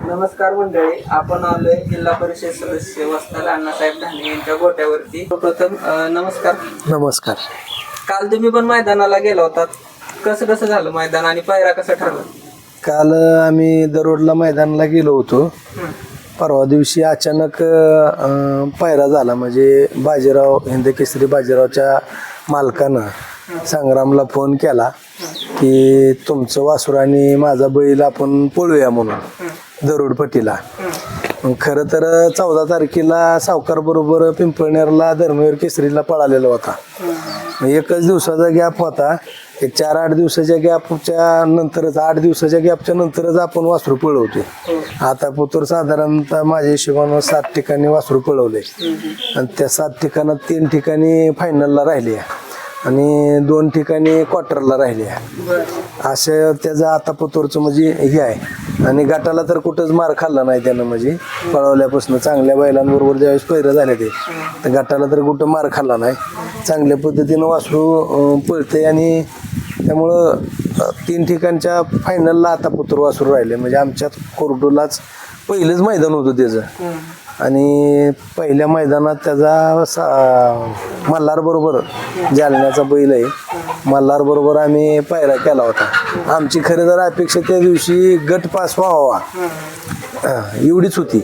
नमस्कार मंडळी, आपण आलोय जिल्हा परिषद सदस्य वस्ताद अण्णासाहेब धाने यांच्या गोट्यावरती. प्रथम नमस्कार. नमस्कार. काल तुम्ही पण मैदानाला गेला होतात, कसं कसं झालं मैदान आणि पायरा कसा ठरला? काल आम्ही दरोडला मैदानाला गेलो होतो. परवा दिवशी अचानक पायरा झाला. म्हणजे बाजीराव हिंदकेसरी बाजीरावच्या मालकानं संग्रामला फोन केला की तुमचं वासुर आणि माझा बैल आपण पळूया म्हणून दरोडपट्टीला. खरं तर 14 तारखेला सावकार बरोबर पिंपळनेरला धर्मवीर केसरीला पळालेला होता. एकच दिवसाचा गॅप होता. एक 4-8 दिवसाच्या गॅपच्या नंतरच 8 दिवसाच्या गॅपच्या नंतरच आपण वासरू पळवतो. आता पुतूर साधारणतः माझ्या हिशोबानं 7 ठिकाणी वासरू पळवले आणि त्या 7 ठिकाणात 3 ठिकाणी फायनलला राहिले आणि 2 ठिकाणी क्वार्टरला राहिले. असं त्याचं आता पुतूरचं म्हणजे हे आहे. आणि गटाला तर कुठंच मार खाल्ला नाही त्यानं. म्हणजे पळवल्यापासून चांगल्या बैलांबरोबर ज्यावेळेस पैरं झाले ते तर गटाला तर कुठं मार खाल्ला नाही. चांगल्या पद्धतीनं वासरू पळते आणि त्यामुळं 3 ठिकाणच्या फायनलला आता पुतूर वासरू राहिले. म्हणजे आमच्यात कोरडूलाच पहिलंच मैदान होतं त्याचं. आणि पहिल्या मैदानात त्याचा मल्हार बरोबर जालन्याचा बैल आहे, मल्हार बरोबर आम्ही पायरा केला होता. आमची खरं तर अपेक्षा त्या दिवशी गट पास व्हावा एवढीच होती.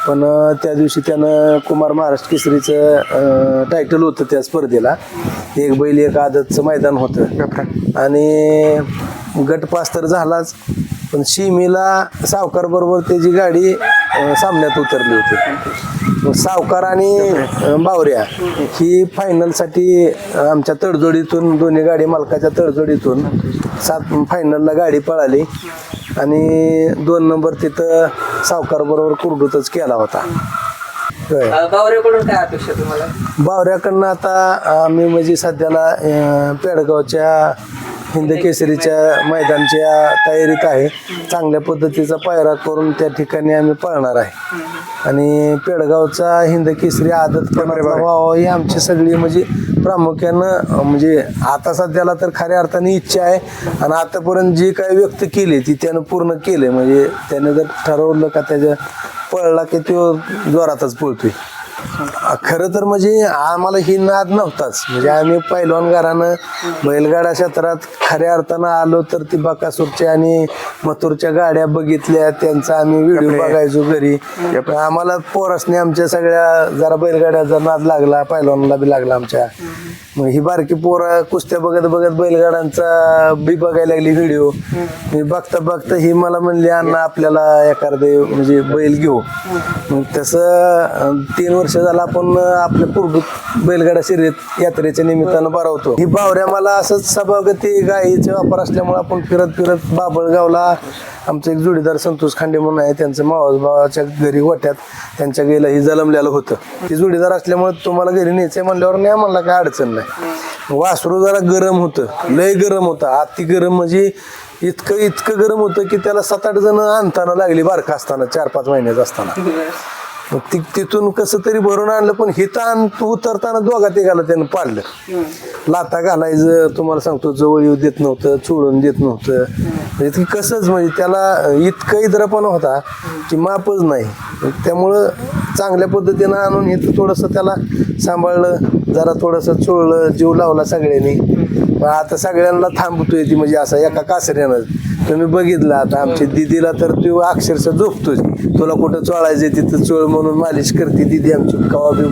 पण त्या दिवशी त्यानं कुमार महाराष्ट्र केसरीचं टायटल होतं त्या स्पर्धेला. एक बैल एक आदतचं मैदान होतं आणि गट पास तर झालाच. पण शिमीला सावकार बरोबर त्याची गाडी सामन्यात उतरली होती. सावकार आणि बावऱ्या ही फायनलसाठी आमच्या तडजोडीतून दोन्ही गाडी मालकाच्या तडजोडीतून 7 फायनलला गाडी पळाली आणि 2 नंबर तिथं सावकार बरोबर कुरडूतच केला होता. बावऱ्याकडून काय अपेक्षा तुम्हाला? बावऱ्याकडनं आता आम्ही म्हणजे सध्याला पेडगावच्या हिंदकेसरीच्या मैदानच्या तयारीत आहे. चांगल्या पद्धतीचा पायरा करून त्या ठिकाणी आम्ही पळणार आहे आणि पेडगावचा हिंदकेसरी आदत व्हावा ही आमची सगळी म्हणजे प्रामुख्यानं म्हणजे आता सध्याला तर खऱ्या अर्थाने इच्छा आहे. आणि आतापर्यंत जी काही व्यक्त केली ती त्यानं पूर्ण केले. म्हणजे त्याने जर ठरवलं का त्याच्या पळला की तो जोरातच पळतोय. खरं तर म्हणजे आम्हाला ही नाद नव्हताच. म्हणजे आम्ही पहिलवान घरानं बैलगाडा क्षेत्रात खऱ्या अर्थानं आलो तर ती बकासूरच्या आणि मथुरच्या गाड्या बघितल्या, त्यांचा आम्ही व्हिडिओ बघायचो घरी. आम्हाला पोरासने आमच्या सगळ्या जरा बैलगाड्याचा नाद लागला, पहिलवानला बी लागला आमच्या. मग ही बारकी पोरं कुस्त्या बघत बघत बैलगाड्यांचा बी बघायला लागली व्हिडिओ. मी बघता बघता ही मला म्हणली अण्णा आपल्याला एखादे म्हणजे बैल घेऊ. मग तसं 3 वर्ष झालं आपण आपल्या पूर्वभूत बैलगाडा शर्यत यात्रेच्या निमित्तानं भरवतो. ही बावऱ्या मला असंच सभागती गाईचे वापर असल्यामुळे आपण फिरत फिरत बाबळगावला आमचं एक जोडीदार संतोष खांडे म्हणून आहे, त्यांचं मावसभावाच्या घरी गोठ्यात त्यांच्या गेला ही जलमलेलं होतं. ते जोडीदार असल्यामुळे तुम्हाला घरी न्यायचंय म्हणल्यावर नाही म्हणला काय अडचण नाही. वासरू जरा गरम होतं, लय गरम होतं, अति गरम. म्हणजे इतकं गरम होतं की त्याला 7-8 जण आणताना लागली बारका असताना, 4-5 महिन्याचं असताना. मग तिथून कसं तरी भरून आणलं. पण हिथं उतरताना दोघा तिघाला त्यानं पाडलं. लाथा घालायचं तुम्हाला सांगतो, जवळ येऊ देत नव्हतं, चोळून देत नव्हतं. म्हणजे कसंच म्हणजे त्याला इतकं इद्रपणा होता की मापच नाही. त्यामुळं चांगल्या पद्धतीनं आणून इथं थोडंसं त्याला सांभाळलं, जरा थोडंसं चोळलं, जीव लावला सगळ्यांनी. आता सगळ्यांना थांबतोय ती म्हणजे असं एका कासऱ्यानं. तुम्ही बघितलं आता आमच्या दिदीला तर तो अक्षरशः झोपतोय. तुला कुठं चोळायचं तिथं चोळ म्हणून मालिश करते दिदी आमची. कवा बी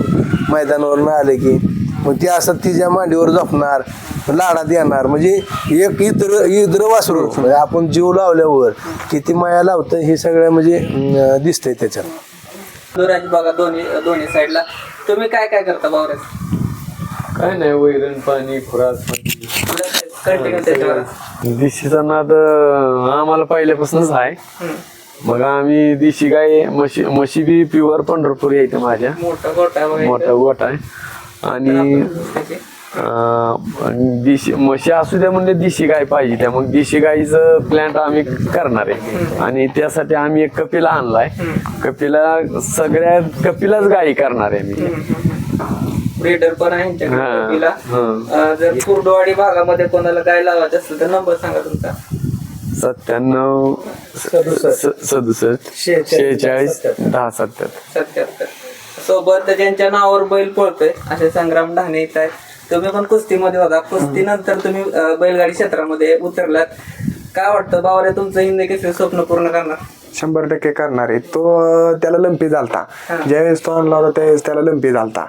मैदानावरून आले की मग ती असं तिच्या मांडीवर झोपणार, लाडात येणार. म्हणजे एक इद्र वासरू म्हणजे आपण जीव लावल्यावर किती माया लावतं हे सगळं म्हणजे दिसतंय त्याच्यात. दोराची बघा दोन्ही साईडला. तुम्ही काय काय करता बावऱ्यात? काय नाही, वैरण पाणी खुराक देशीचा नाद आम्हाला पहिल्यापासूनच आहे. मग आम्ही देशी गाय म्हशी बी प्युअर पंढरपूर यायचं माझ्या. मोठा गोठा आहे आणि देशी म्हशी असू द्या म्हणजे देशी गाय पाहिजे. त्या मग देशी गायीचं प्लॅन्ट आम्ही करणार आहे आणि त्यासाठी आम्ही एक कपिला आणलाय. कपिलाच गायी करणार आहे मी. ब्रीडर पण आहे यांच्याकडे. जर कुर्डवाडी भागामध्ये कोणाला गाय लावायचं असेल तर नंबर सांगा तुमचा. 97 67 46 10 77. सोबत ज्यांच्या नावावर बैल पळतोय असे संग्राम ढाणे येत आहेत. तुम्ही पण कुस्तीमध्ये होता, कुस्ती नंतर तुम्ही बैलगाडी क्षेत्रामध्ये उतरलात. काय वाटतं बावरे तुमचं हिंद केसरी स्वप्न पूर्ण करणार? 100% करणार आहे तो. त्याला लंपी झालता ज्यावेळेस तो आणला होता त्यावेळेस त्याला लंपी झालता.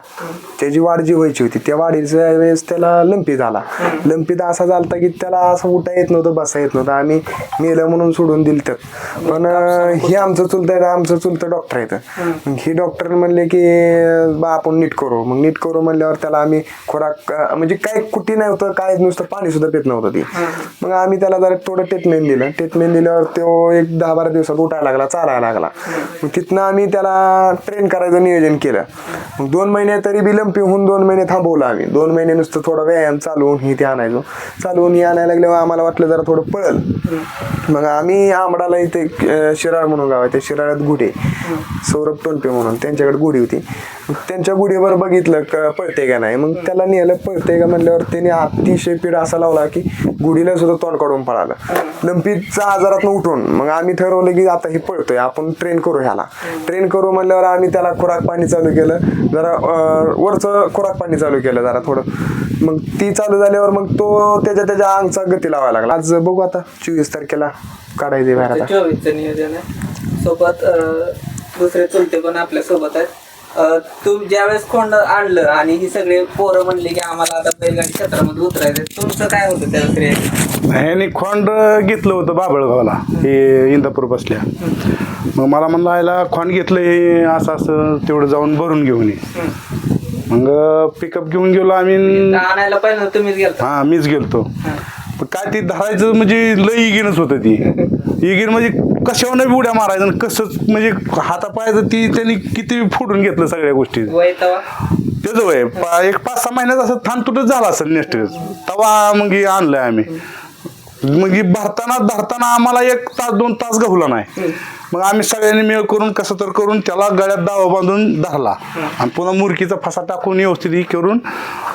त्याची वाढ जी व्हायची होती त्या वाढीच्या वेळेस त्याला लंपी झाला. लंपी तर असा झालता की त्याला असं उठा येत नव्हतं, बसा येत नव्हतं. आम्ही नेलं म्हणून सोडून दिलं तर पण हे आमचं चुलतं डॉक्टर आहेत. हे डॉक्टर म्हणले की बा आपण नीट करू. मग नीट करू म्हणल्यावर त्याला आम्ही खोराक म्हणजे काय कुठे नव्हतं, काय नुसतं पाणी सुद्धा पित नव्हतं ते. मग आम्ही त्याला जरा थोडं ट्रीटमेंट दिलं. ट्रीटमेंट दिल्यावर तो एक 10-12 दिवसात उठायला लागला, चालायला लागला. मग तिथनं आम्ही त्याला ट्रेन करायचं नियोजन केलं. मग 2 महिने तरी बी लंपी होऊन 2 महिने थांबवलं आम्ही. 2 महिने नुसतं थोडा व्यायाम चालवून हे ते आणायचो. चालवून हे आणायला लागल्यावर आम्हाला वाटलं जरा थोडं पळल. मग आम्ही आंबडाला इथे शिराळ म्हणून गाव आहे, त्या शिराळ्यात गुढे सौरभ टोनपे म्हणून त्यांच्याकडे गुढी होती. त्यांच्या गुढीवर बघितलं पळते का नाही. मग त्याला नेलं. पळते का म्हणल्यावर त्याने अतिशय पीड असा लावला की गुढीला सुद्धा तोंड काढून पळालं लंपीचा आजारातून उठून. मग आम्ही ठरवलं की आता हे पळतोय आपण ट्रेन करू ह्याला. ट्रेन करू म्हणल्यावर आम्ही त्याला खुराक पाणी चालू केलं, जरा वरचं खुराक पाणी चालू केलं जरा थोडं. मग ती चालू झाल्यावर मग तो त्याच्या अंगचा गती लावायला लागला. आज बघू आता 24 तारखेला काढायचे बाहेर आता. 24चं नियोजन आहे. सोबत दुसरे चुलते पण आपल्या सोबत आहेत. तुम्ही ज्यावेळेस खोंड आणलं आणि ही सगळे पोरं म्हणले की आम्हाला आता बैलगाडी क्षेत्रामध्ये उतरायचं, तुमचं काय होतं त्या श्रेय? ह्याने खोंड घेतलं होतं बाबळगावला, हे इंदापूर बसल्या. मग मला म्हणलं आयला खोंड घेतलं हे असं तेवढं जाऊन भरून घेऊन ये. मग पिकअप घेऊन गेलो आम्ही. आणायला पाहिजे तुम्हीच गेलता? हा मीच गेलतो. पण काय ती धरायचं म्हणजे लई इगिनच होतं. ती इगिन म्हणजे कशावर उड्या मारायचं आणि कसंच म्हणजे हातापायाचं ती त्यांनी किती फुटून घेतलं सगळ्या गोष्टी. वय तेव्हा? त्याचं वय एक 5-6 महिन्यात असं थांबतुटच झाला असेल नेक्स्ट तेव्हा मग हे आणलंय आम्ही. मग ही धरताना आम्हाला 1 तास 2 तास गहूला नाही. मग आम्ही सगळ्यांनी मेळ करून कसं तर करून त्याला गळ्यात दावा बांधून धरला आणि पुन्हा मुरकीचा फसा टाकून व्यवस्थित हे करून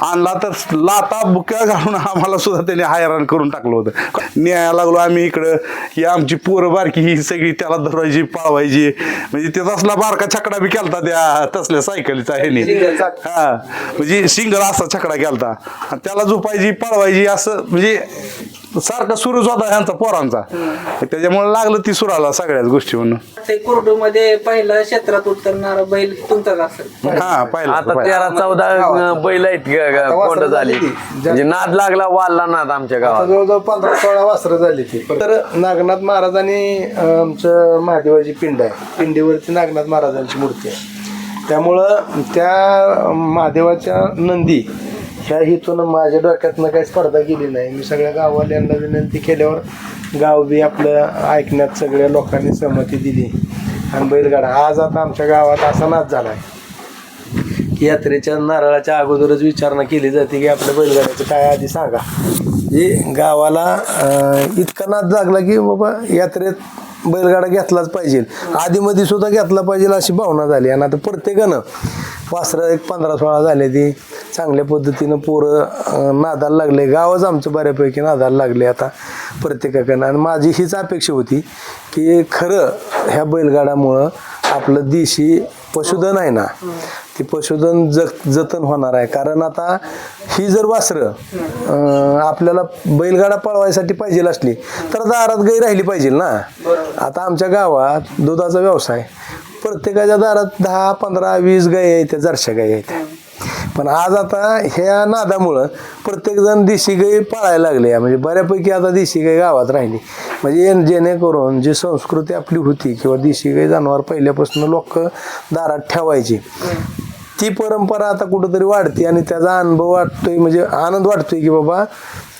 आणला. तर लाता बुक्या घालून आम्हाला सुद्धा त्याने हैराण करून टाकलं होतं. न्यायला लागलो आम्ही इकडं. ही आमची पोरं बारकी ही सगळी त्याला धरायची पळवायची. म्हणजे ते तसला बारका छकडा बी केलता त्या तसल्या सायकलीचा ह्याने. हा म्हणजे सिंगल असा छकडा केलता आणि त्याला झोपायची पळवायची असं म्हणजे सारखा सुरूच होता ह्यांचा पोरांचा. त्याच्यामुळे लागलं ती सुराला सगळ्याच गोष्टी म्हणून. ते कुर्डू मध्ये पहिलं क्षेत्रात उतरणारा बैल तुमचाच असेल? हा पाहिलं आता 13-14 बैल आहेत कोंड झाली. म्हणजे नाद लागला, वाढला नाद आमच्या गावात. जवळजवळ 15-16 वासरं झाली ती. तर नागनाथ महाराजांनी आमचं महादेवाची पिंड आहे, पिंडीवरती नागनाथ महाराजांची मूर्ती आहे. त्यामुळं त्या महादेवाच्या नंदी ह्या हितून माझ्या डोक्यातनं काही स्पर्धा केली नाही. मी सगळ्या गाववाल्यांना विनंती केल्यावर गाव बी आपलं ऐकण्यात सगळ्या लोकांनी सहमती दिली आणि बैलगाडा आज आता आमच्या गावात असा नाद झाला आहे. यात्रेच्या नारळाच्या अगोदरच विचारणा केली जाते की आपल्या बैलगाड्याचं काय आधी सांगा. हे गावाला इतका नाद लागला की बाबा यात्रेत बैलगाडा घेतलाच पाहिजे, आधीमध्ये सुद्धा घेतला पाहिजे अशी भावना झाली. आणि आता प्रत्येकानं वासरं एक 15-16 झाले ती चांगल्या पद्धतीनं पोरं नादाला लागले. गावच आमचं बऱ्यापैकी नादाला लागले आता प्रत्येकाकडनं. आणि माझी हीच अपेक्षा होती की खरं ह्या बैलगाड्यामुळं आपलं देशी पशुधन आहे ना, ते पशुधन जतन होणार आहे. कारण आता ही जर वासरं आपल्याला बैलगाडा पळवायसाठी पाहिजे असली तर दारात गाई राहिली पाहिजे ना. आता आमच्या गावात दुधाचा व्यवसाय, प्रत्येकाच्या दारात 10-15-20 गाई आहेत, जर्शा गाई आहेत. पण आज आता ह्या नादामुळं प्रत्येकजण देशी गाई पाळायला लागले. म्हणजे बऱ्यापैकी आता देशी गाई गावात राहिली. म्हणजे जेणेकरून जी संस्कृती आपली होती किंवा देशी गाई जनावर पहिल्यापासून लोक दारात ठेवायची, ती परंपरा आता कुठंतरी वाढते. आणि त्याचा अनुभव वाटतोय, म्हणजे आनंद वाटतोय की बाबा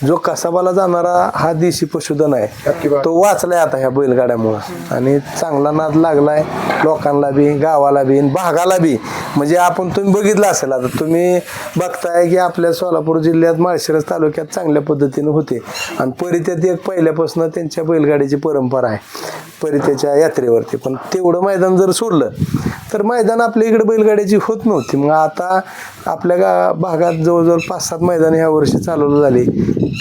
जो कसाबाला जाणारा हा देशी पशुधन आहे तो वाचलाय आता ह्या बैलगाड्यामुळं. आणि चांगला नाद लागलाय लोकांना बी, गावाला बी, भागाला बी. म्हणजे आपण तुम्ही बघितलं असेल, आता तुम्ही बघताय की आपल्या सोलापूर जिल्ह्यात माळशिरस तालुक्यात चांगल्या पद्धतीनं होते. आणि परित्यात एक पहिल्यापासून त्यांच्या बैलगाडीची परंपरा आहे परित्याच्या यात्रेवरती. पण तेवढं मैदान जर सोडलं तर मैदान आपल्या इकडे बैलगाड्याची होत नव्हती. मग आता आपल्या भागात जवळजवळ 5-7 मैदान ह्या वर्षी चालवलं झाली.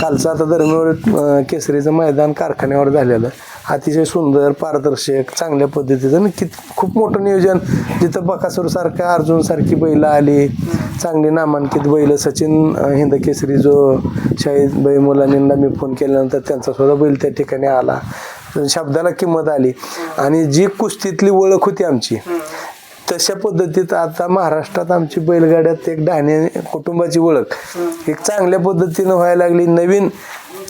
कालचं आता दरम्यान केसरीचं मैदान कारखान्यावर झालेलं अतिशय सुंदर पारदर्शक चांगल्या पद्धतीचं आणि खूप मोठं नियोजन जिथं बकासूरसारखं अर्जुनसारखी बैलं आली चांगली नामांकित बैल सचिन हिंद केसरी जो शाहीद बाई मुलांना मी फोन केल्यानंतर त्यांचा सुद्धा बैल त्या ठिकाणी आला शब्दाला किंमत आली आणि जी कुस्तीतली ओळख होती आमची तशा पद्धतीत आता महाराष्ट्रात आमची बैलगाड्यात एक ढाणे कुटुंबाची ओळख एक चांगल्या पद्धतीनं व्हायला लागली नवीन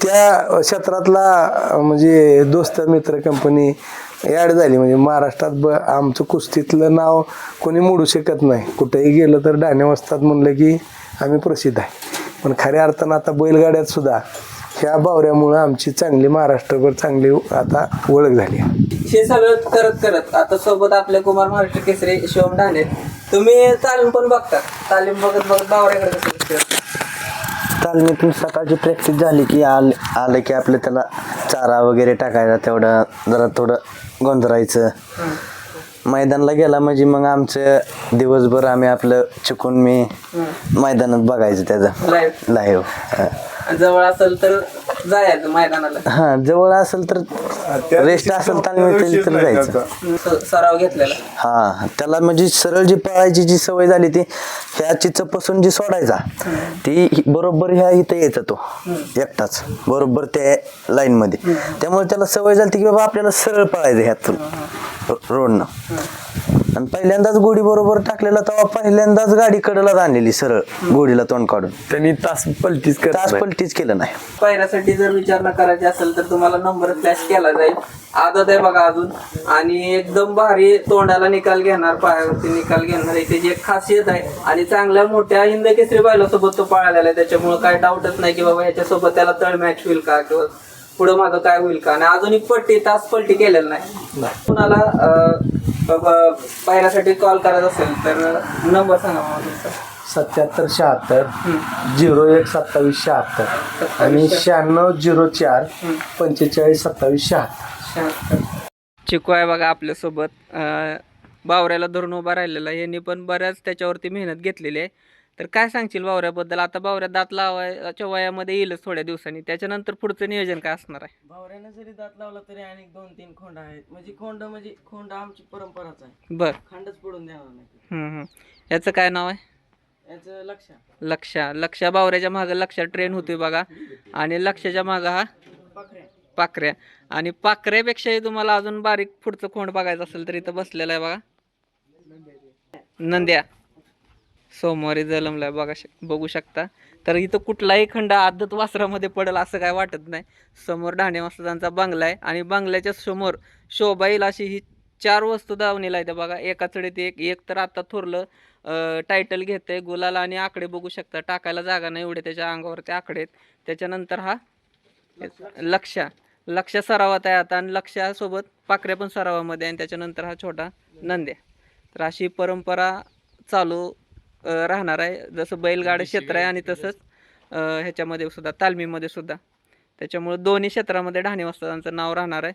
त्या क्षेत्रातला म्हणजे दोस्त मित्र कंपनी ॲड झाली म्हणजे महाराष्ट्रात आमचं कुस्तीतलं नाव कोणी मोडू शकत नाही कुठेही गेलं तर ढाणे वस्ताद म्हणलं की आम्ही प्रसिद्ध आहे पण खऱ्या अर्थानं आता बैलगाड्यात सुद्धा ह्या बावऱ्यामुळं आमची चांगली महाराष्ट्रभर चांगली आता ओळख झाली हे सगळं करत करत आता सोबत आपले कुमार महाराष्ट्र केसरी शिवम ढाणे तुम्ही तालीम पण बघता तालीम बघत बघत बावऱ्याकडे कसं दिसतं? तालमीतून सकाळची प्रॅक्टिस झाली की आलं की आपलं त्याला चारा वगैरे टाकायचा तेवढं जरा थोडं गोंधरायचं मैदानाला गेला म्हणजे मग आमचं दिवसभर आम्ही आपलं चुकून मी मैदानात बघायचं त्याचं लाईव्ह जवळ असेल तर जायचं मैदानाला हा जवळ असेल तर रेस्ट असेल तालमीत तर जायचं सराव घेतलेला हा त्याला म्हणजे सरळ जी पळायची जी सवय झाली ती ह्या चिचपासून जी सोडायचा ती बरोबर ह्या इथं यायचा तो एकटाच बरोबर त्या लाईन मध्ये त्यामुळे त्याला सवय झाली की बाबा आपल्याला सरळ पळायचं ह्यातून रोडनं आणि पहिल्यांदाच गोडी बरोबर टाकलेला तेव्हा पहिल्यांदाच गाडी कडेलाच आणलेली सरळ गोडीला तोंड काढून त्यांनी तास पलटीच केलं नाही पायऱ्यासाठी जर विचारणा करायची असेल तर तुम्हाला नंबर फ्लॅश केला जाईल आदत आहे बघा अजून आणि एकदम भारी तोंडाला निकाल घेणार पायावरती निकाल घेणार आहे त्याची एक खासियत आहे आणि चांगल्या मोठ्या हिंद केसरी बैलासोबत तो पळालेला आहे त्याच्यामुळे काय डाऊटच नाही की बाबा ह्याच्यासोबत त्याला तळ मॅच होईल का किंवा पुढं मागं काय होईल का आणि अजून एक पलटी केलेलं नाही कुणाला पायऱ्यासाठी कॉल करायचा असेल तर नंबर सांगा मला तुमचा 7776 012776 आणि 9604 452776 चिकू आहे बघा आपल्यासोबत बावऱ्याला धरून उभा राहिलेला यांनी पण बऱ्याच त्याच्यावरती मेहनत घेतलेली आहे तर काय सांगशील बावऱ्याबद्दल आता बावऱ्या दात लावायच्या वयामध्ये येईलच थोड्या दिवसांनी त्याच्यानंतर पुढचं नियोजन काय असणार आहे भावऱ्यानं जरी दात लावला तरी अनेक 2-3 खोंड आहेत म्हणजे खोंड आमची परंपराच आहे बर खंडच पडून देणार नाही याचं काय नाव आहे याचं लक्षा बावऱ्याच्या मागं लक्षा ट्रेन होतोय बघा आणि लक्षाच्या मागं हा पाखऱ्या आणि पाखऱ्यापेक्षाही तुम्हाला अजून बारीक पुढचं खोंड बघायचं असेल तर इथं बसलेलं आहे बघा नंद्या सोमवारी जलमलाय बघू शकता तर इथं कुठलाही खंड आदत वासरामध्ये पडेल असं काय वाटत नाही समोर ढाणे वासरांचा बंगला आहे आणि बंगल्याच्या समोर शोभा येईल अशी ही 4 वस्तू दावणीला आहेत बघा एका चढीत एक तर आता थोरलं टायटल घेतंय गुलाला आणि आकडे बघू शकता टाकायला जागा नाही एवढे त्याच्या अंगावरती आकडे आहेत त्याच्यानंतर हा लक्ष सरावात आहे आता आणि लक्षासोबत पाखऱ्या पण सरावामध्ये आणि त्याच्यानंतर हा छोटा नंद्या तर अशी परंपरा चालू राहणार आहे जसं बैलगाडी क्षेत्र आहे आणि तसंच ह्याच्यामध्ये सुद्धा तालमीमध्ये सुद्धा त्याच्यामुळे दोन्ही क्षेत्रामध्ये ढाणे वस्तादांचं नाव राहणार आहे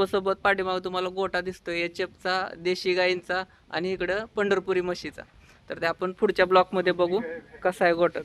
सोबत पाठीमागं तुम्हाला गोटा दिसतोय एचएफचा देशी गाईंचा आणि इकडं पंढरपुरी म्हशीचा तर ते आपण पुढच्या ब्लॉकमध्ये बघू कसा आहे गोटा